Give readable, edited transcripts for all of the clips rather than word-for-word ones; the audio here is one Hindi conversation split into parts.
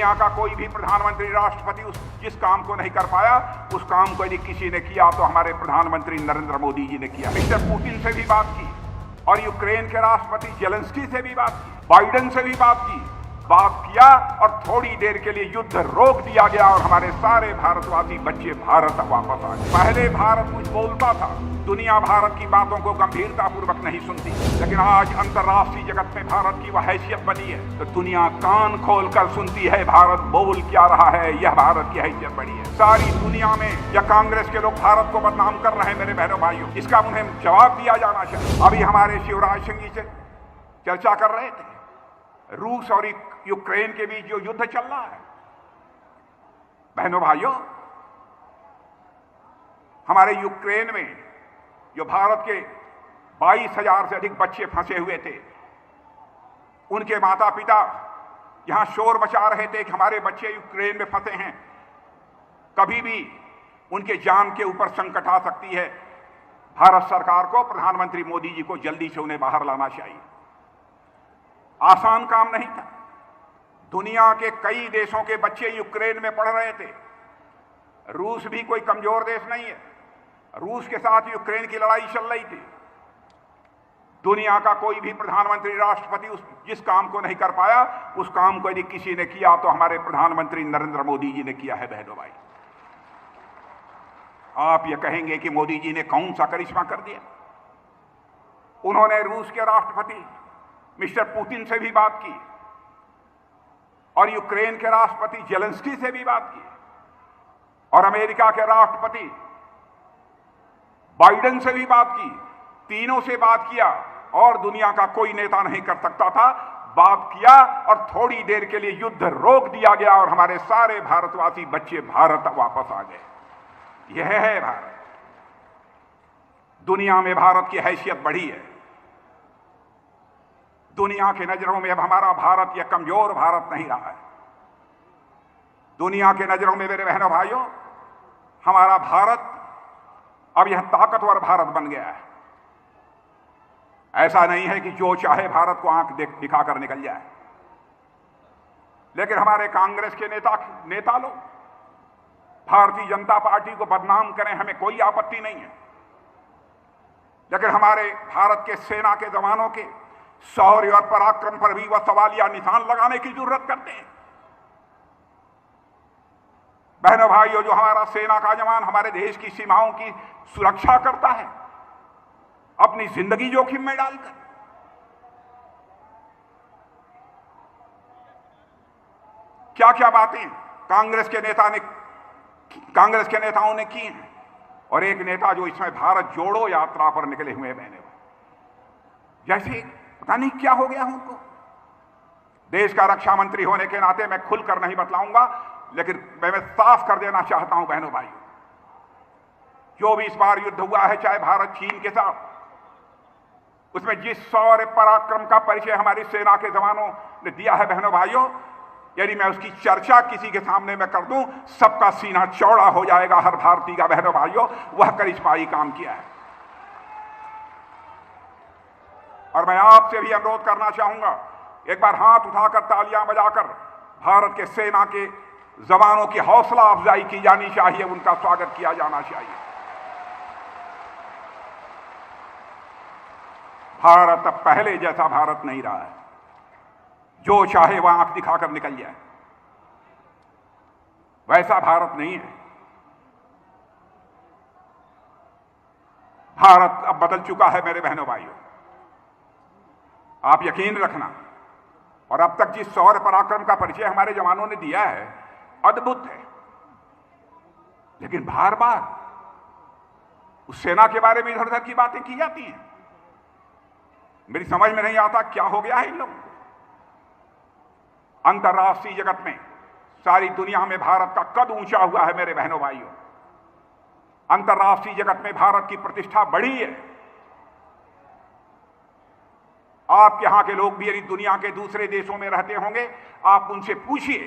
दुनिया का कोई भी प्रधानमंत्री राष्ट्रपति जिस काम को नहीं कर पाया उस काम को यदि किसी ने किया तो हमारे प्रधानमंत्री नरेंद्र मोदी जी ने किया। मिस्टर पुतिन से भी बात की और यूक्रेन के राष्ट्रपति जेलेंस्की से भी बात की, बाइडेन से भी बात किया और थोड़ी देर के लिए युद्ध रोक दिया गया और हमारे सारे भारतवासी बच्चे भारत वापस आ गए। पहले भारत कुछ बोलता था, दुनिया भारत की बातों को गंभीरता पूर्वक नहीं सुनती, लेकिन आज अंतर्राष्ट्रीय जगत में भारत की वह हैसियत बनी है तो दुनिया कान खोलकर सुनती है भारत बोल क्या रहा है। यह भारत की हैसियत बड़ी है। सारी दुनिया में या कांग्रेस के लोग भारत को बदनाम कर रहे हैं मेरे बहनों भाइयों, इसका उन्हें जवाब दिया जाना चाहिए। अभी हमारे शिवराज सिंह जी से चर्चा कर रहे थे, रूस और यूक्रेन के बीच जो युद्ध चल रहा है, बहनों भाइयों, हमारे यूक्रेन में जो भारत के 22,000 से अधिक बच्चे फंसे हुए थे, उनके माता पिता यहां शोर मचा रहे थे कि हमारे बच्चे यूक्रेन में फंसे हैं, कभी भी उनके जान के ऊपर संकट आ सकती है। भारत सरकार को, प्रधानमंत्री मोदी जी को जल्दी से उन्हें बाहर लाना चाहिए। आसान काम नहीं था। दुनिया के कई देशों के बच्चे यूक्रेन में पढ़ रहे थे। रूस भी कोई कमजोर देश नहीं है, रूस के साथ यूक्रेन की लड़ाई चल रही थी। दुनिया का कोई भी प्रधानमंत्री राष्ट्रपति जिस काम को नहीं कर पाया उस काम को यदि किसी ने किया तो हमारे प्रधानमंत्री नरेंद्र मोदी जी ने किया है। बहनों भाई, आप ये कहेंगे कि मोदी जी ने कौन सा करिश्मा कर दिया। उन्होंने रूस के राष्ट्रपति मिस्टर पुतिन से भी बात की और यूक्रेन के राष्ट्रपति जेलेंस्की से भी बात की और अमेरिका के राष्ट्रपति बाइडेन से भी बात की। तीनों से बात किया और दुनिया का कोई नेता नहीं कर सकता था। बात किया और थोड़ी देर के लिए युद्ध रोक दिया गया और हमारे सारे भारतवासी बच्चे भारत वापस आ गए। यह है भारत। दुनिया में भारत की हैसियत बढ़ी है। दुनिया की नजरों में अब हमारा भारत यह कमजोर भारत नहीं रहा है। दुनिया के नजरों में मेरे बहनों भाइयों, हमारा भारत अब यह ताकतवर भारत बन गया है। ऐसा नहीं है कि जो चाहे भारत को आंख दिखाकर निकल जाए, लेकिन हमारे कांग्रेस के नेता लोग भारतीय जनता पार्टी को बदनाम करें, हमें कोई आपत्ति नहीं है, लेकिन हमारे भारत के सेना के जवानों के शौर्य और पराक्रम पर भी वह सवालिया निशान लगाने की जरूरत करते हैं। बहनों भाइयों, जो हमारा सेना का जवान हमारे देश की सीमाओं की सुरक्षा करता है अपनी जिंदगी जोखिम में डालकर, क्या क्या बातें कांग्रेस के नेताओं ने की हैं। और एक नेता जो इसमें भारत जोड़ो यात्रा पर निकले हुए हैं, बहनों, जैसे पता नहीं क्या हो गया उनको। देश का रक्षा मंत्री होने के नाते मैं खुलकर नहीं बतलाऊंगा, लेकिन मैं साफ कर देना चाहता हूं बहनों भाइयों, जो भी इस बार युद्ध हुआ है चाहे भारत चीन के साथ, उसमें जिस शौर्य पराक्रम का परिचय हमारी सेना के जवानों ने दिया है, बहनों भाइयों, यदि मैं उसकी चर्चा किसी के सामने में कर दूं, सबका सीना चौड़ा हो जाएगा हर भारतीय का। बहनों भाइयों, वह करिश्माई काम किया है। और मैं आपसे भी अनुरोध करना चाहूंगा, एक बार हाथ उठाकर तालियां बजाकर भारत के सेना के जवानों की हौसला अफजाई की जानी चाहिए, उनका स्वागत किया जाना चाहिए। भारत अब पहले जैसा भारत नहीं रहा है, जो चाहे वह आंख दिखाकर निकल जाए, वैसा भारत नहीं है। भारत अब बदल चुका है मेरे बहनों भाइयों, आप यकीन रखना। और अब तक जिस शौर्य पराक्रम का परिचय हमारे जवानों ने दिया है, अद्भुत है, लेकिन बार बार उस सेना के बारे में इधर उधर की बातें की जाती हैं। मेरी समझ में नहीं आता क्या हो गया है इन लोगों को। अंतर्राष्ट्रीय जगत में, सारी दुनिया में भारत का कद ऊंचा हुआ है मेरे बहनों भाइयों। अंतर्राष्ट्रीय जगत में भारत की प्रतिष्ठा बढ़ी है। आप यहां के लोग भी यदि दुनिया के दूसरे देशों में रहते होंगे, आप उनसे पूछिए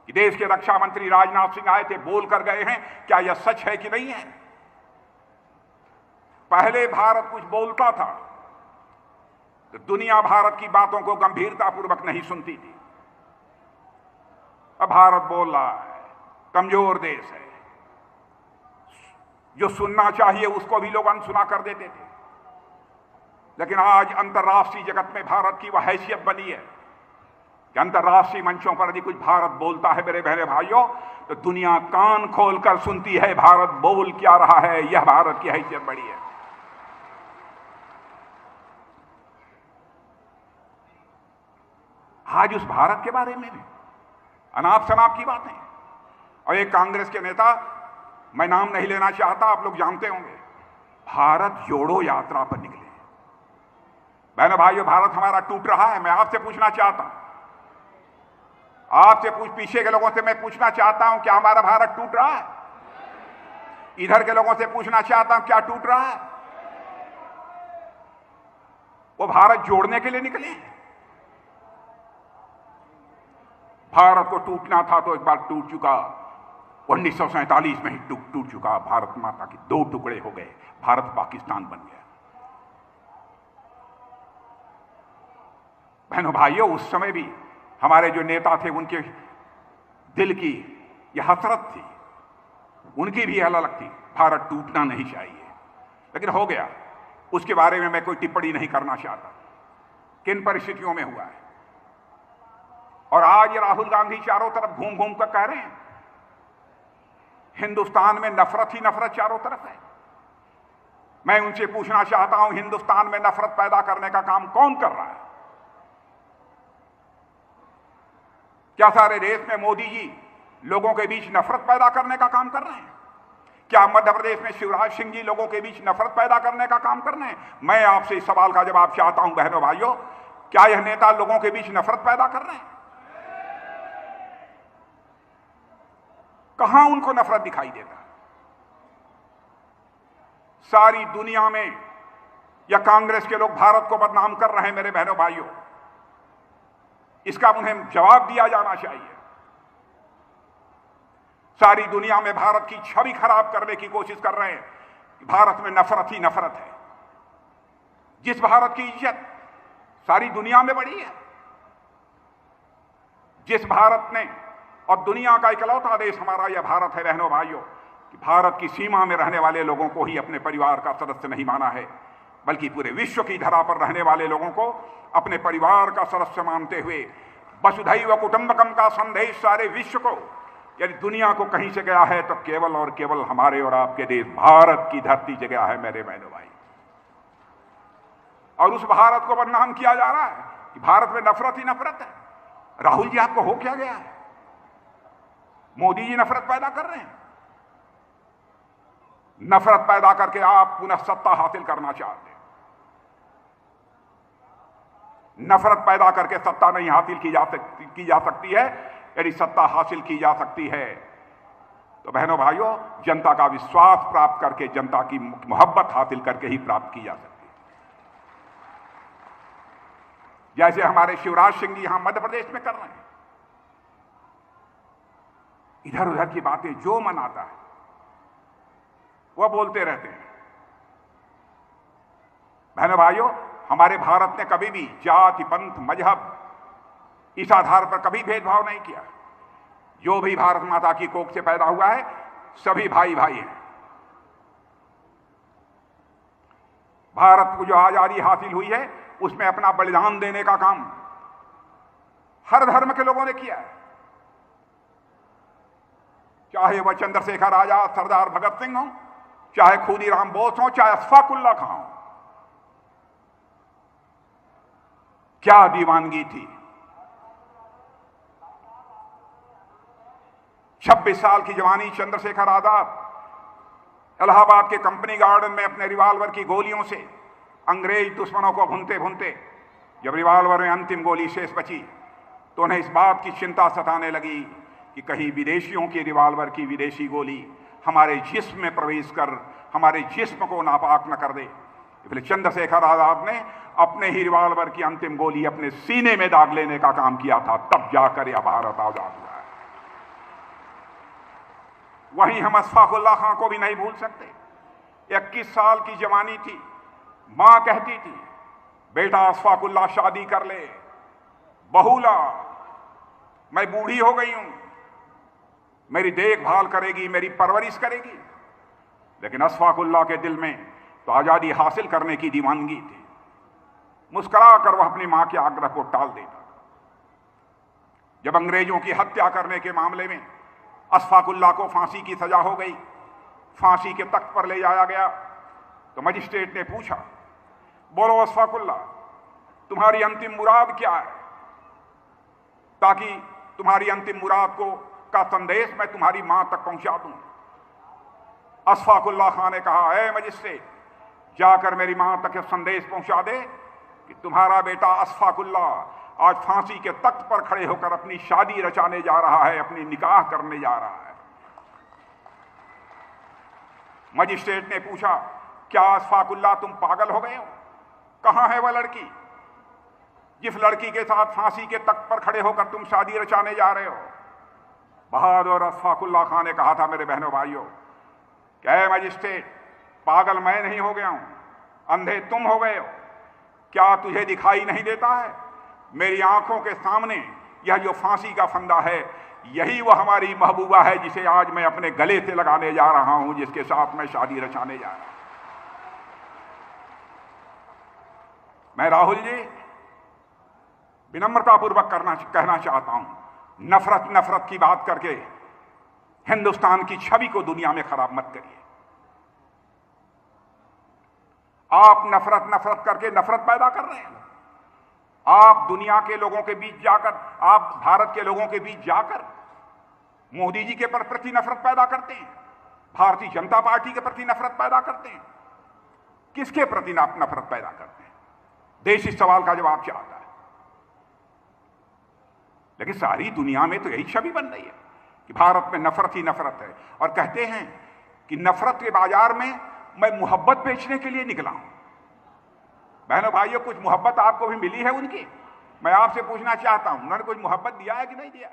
कि देश के रक्षा मंत्री राजनाथ सिंह आए थे, बोल कर गए हैं, क्या यह सच है कि नहीं है। पहले भारत कुछ बोलता था तो दुनिया भारत की बातों को गंभीरतापूर्वक नहीं सुनती थी, अब भारत बोल रहा है कमजोर देश है, जो सुनना चाहिए उसको भी लोग अनसुना कर देते थे। लेकिन आज अंतर्राष्ट्रीय जगत में भारत की वह हैसियत बनी है कि अंतर्राष्ट्रीय मंचों पर यदि कुछ भारत बोलता है मेरे बहने भाइयों, तो दुनिया कान खोलकर सुनती है भारत बोल क्या रहा है। यह भारत की हैसियत बड़ी है। आज उस भारत के बारे में भी अनाप शनाप की बातें, और एक कांग्रेस के नेता, मैं नाम नहीं लेना चाहता, आप लोग जानते होंगे, भारत जोड़ो यात्रा पर निकले। बहनों भाइयों, भारत हमारा टूट रहा है। मैं आपसे पूछना चाहता हूं, आपसे पीछे के लोगों से मैं पूछना चाहता हूं, क्या हमारा भारत टूट रहा है? इधर के लोगों से पूछना चाहता हूं, क्या टूट रहा है? वो भारत जोड़ने के लिए निकले। भारत को टूटना था तो एक बार टूट चुका, 1947 में ही टूट चुका। भारत माता के दो टुकड़े हो गए, भारत पाकिस्तान बन गया। बहनों भाइयों, उस समय भी हमारे जो नेता थे उनके दिल की यह हसरत थी, उनकी भी अलग थी, भारत टूटना नहीं चाहिए। लेकिन हो गया, उसके बारे में मैं कोई टिप्पणी नहीं करना चाहता, किन परिस्थितियों में हुआ है। और आज ये राहुल गांधी चारों तरफ घूम घूम कर कह रहे हैं हिंदुस्तान में नफरत ही नफरत चारों तरफ है। मैं उनसे पूछना चाहता हूं, हिंदुस्तान में नफरत पैदा करने का काम कौन कर रहा है? क्या सारे देश में मोदी जी लोगों के बीच नफरत पैदा करने का काम कर रहे हैं? क्या मध्य प्रदेश में शिवराज सिंह जी लोगों के बीच नफरत पैदा करने का काम कर रहे हैं? मैं आपसे इस सवाल का जवाब चाहता हूं बहनों भाइयों, क्या यह नेता लोगों के बीच नफरत पैदा कर रहे हैं? कहां उनको नफरत दिखाई देता? सारी दुनिया में या कांग्रेस के लोग भारत को बदनाम कर रहे हैं मेरे बहनों भाइयों, इसका उन्हें जवाब दिया जाना चाहिए। सारी दुनिया में भारत की छवि खराब करने की कोशिश कर रहे हैं कि भारत में नफरत ही नफरत है। जिस भारत की इज्जत सारी दुनिया में बड़ी है, जिस भारत ने, और दुनिया का इकलौता देश हमारा यह भारत है बहनों भाइयों, कि भारत की सीमा में रहने वाले लोगों को ही अपने परिवार का सदस्य नहीं माना है, बल्कि पूरे विश्व की धरा पर रहने वाले लोगों को अपने परिवार का सदस्य मानते हुए वसुधैव कुटुंबकम का संदेश सारे विश्व को, यदि दुनिया को कहीं से गया है तो केवल और केवल हमारे और आपके देश भारत की धरती से गया है मेरे बहनों भाई। और उस भारत को बदनाम किया जा रहा है कि भारत में नफरत ही नफरत है। राहुल जी, आपको हो क्या गया है? मोदी जी नफरत पैदा कर रहे हैं। नफरत पैदा करके आप पुनः सत्ता हासिल करना चाहते हैं। नफरत पैदा करके सत्ता नहीं हासिल की जा सकती है। यदि सत्ता हासिल की जा सकती है तो बहनों भाइयों, जनता का विश्वास प्राप्त करके, जनता की मोहब्बत हासिल करके ही प्राप्त की जा सकती है। जैसे हमारे शिवराज सिंह जी यहां मध्य प्रदेश में कर रहे हैं। इधर उधर की बातें जो मन आता है वह बोलते रहते हैं। बहनों भाइयों, हमारे भारत ने कभी भी जाति, पंथ, मजहब इस आधार पर कभी भेदभाव नहीं किया। जो भी भारत माता की कोख से पैदा हुआ है सभी भाई भाई हैं। भारत को जो आजादी हासिल हुई है उसमें अपना बलिदान देने का काम हर धर्म के लोगों ने किया है। चाहे वह चंद्रशेखर आजाद, सरदार भगत सिंह हो, चाहे खुदीराम बोस हो, चाहे अशफाक उल्लाह खां हो। क्या दीवानगी थी। 26 साल की जवानी चंद्रशेखर आजाद इलाहाबाद के कंपनी गार्डन में अपने रिवाल्वर की गोलियों से अंग्रेज दुश्मनों को भूनते भूनते जब रिवाल्वर में अंतिम गोली शेष बची तो उन्हें इस बात की चिंता सताने लगी कि कहीं विदेशियों की रिवाल्वर की विदेशी गोली हमारे जिस्म में प्रवेश कर हमारे जिस्म को नापाक न कर दे। इसलिए चंद्रशेखर आजाद ने अपने ही रिवाल्वर की अंतिम गोली अपने सीने में दाग लेने का काम किया था, तब जाकर यह भारत आजाद हुआ है। वहीं हम अशफाक उल्लाह खां को भी नहीं भूल सकते। 21 साल की जवानी थी, मां कहती थी बेटा अशफाक उल्लाह शादी कर ले, बहू ला, मैं बूढ़ी हो गई हूं, मेरी देखभाल करेगी, मेरी परवरिश करेगी। लेकिन अशफाकुल्लाह के दिल में तो आजादी हासिल करने की दीवानगी थी। मुस्कुरा कर वह अपनी मां के आग्रह को टाल देता। जब अंग्रेजों की हत्या करने के मामले में अशफाकुल्लाह को फांसी की सजा हो गई, फांसी के तख्त पर ले जाया गया, तो मजिस्ट्रेट ने पूछा, बोलो अशफाकुल्लाह, तुम्हारी अंतिम मुराद क्या है, ताकि तुम्हारी अंतिम मुराद का संदेश मैं तुम्हारी मां तक पहुंचा दूं। अशफाकुल्लाह खान ने कहा, ऐ मजिस्ट्रेट, जाकर मेरी मां तक संदेश पहुंचा दे कि तुम्हारा बेटा अशफाकुल्लाह आज फांसी के तख्त पर खड़े होकर अपनी शादी रचाने जा रहा है, अपनी निकाह करने जा रहा है। मजिस्ट्रेट ने पूछा, क्या अशफाकुल्लाह तुम पागल हो गए हो? कहां है वह लड़की जिस लड़की के साथ फांसी के तख्त पर खड़े होकर तुम शादी रचाने जा रहे हो? बहादुर अशफाकुल्लाह खान ने कहा था, मेरे बहनों भाइयों, क्या मजिस्ट्रेट, पागल मैं नहीं हो गया हूं, अंधे तुम हो गए हो। क्या तुझे दिखाई नहीं देता है? मेरी आंखों के सामने यह जो फांसी का फंदा है, यही वह हमारी महबूबा है जिसे आज मैं अपने गले से लगाने जा रहा हूं, जिसके साथ मैं शादी रचाने जा रहा हूं। मैं राहुल जी विनम्रतापूर्वक कहना चाहता हूं, नफरत की बात करके हिंदुस्तान की छवि को दुनिया में खराब मत करिए। आप नफरत करके नफरत पैदा कर रहे हैं। आप दुनिया के लोगों के बीच जाकर, आप भारत के लोगों के बीच जाकर मोदी जी के प्रति नफरत पैदा करते हैं, भारतीय जनता पार्टी के प्रति नफरत पैदा करते हैं। किसके प्रति नफरत पैदा करते हैं? देश इस सवाल का जवाब चाहता है। लेकिन सारी दुनिया में तो यही छवि बन रही है कि भारत में नफरत ही नफरत है, और कहते हैं कि नफरत के बाजार में मैं मोहब्बत बेचने के लिए निकला हूं। बहनों भाइयों, कुछ मोहब्बत आपको भी मिली है उनकी? मैं आपसे पूछना चाहता हूं, उन्होंने कुछ मोहब्बत दिया है कि नहीं दिया?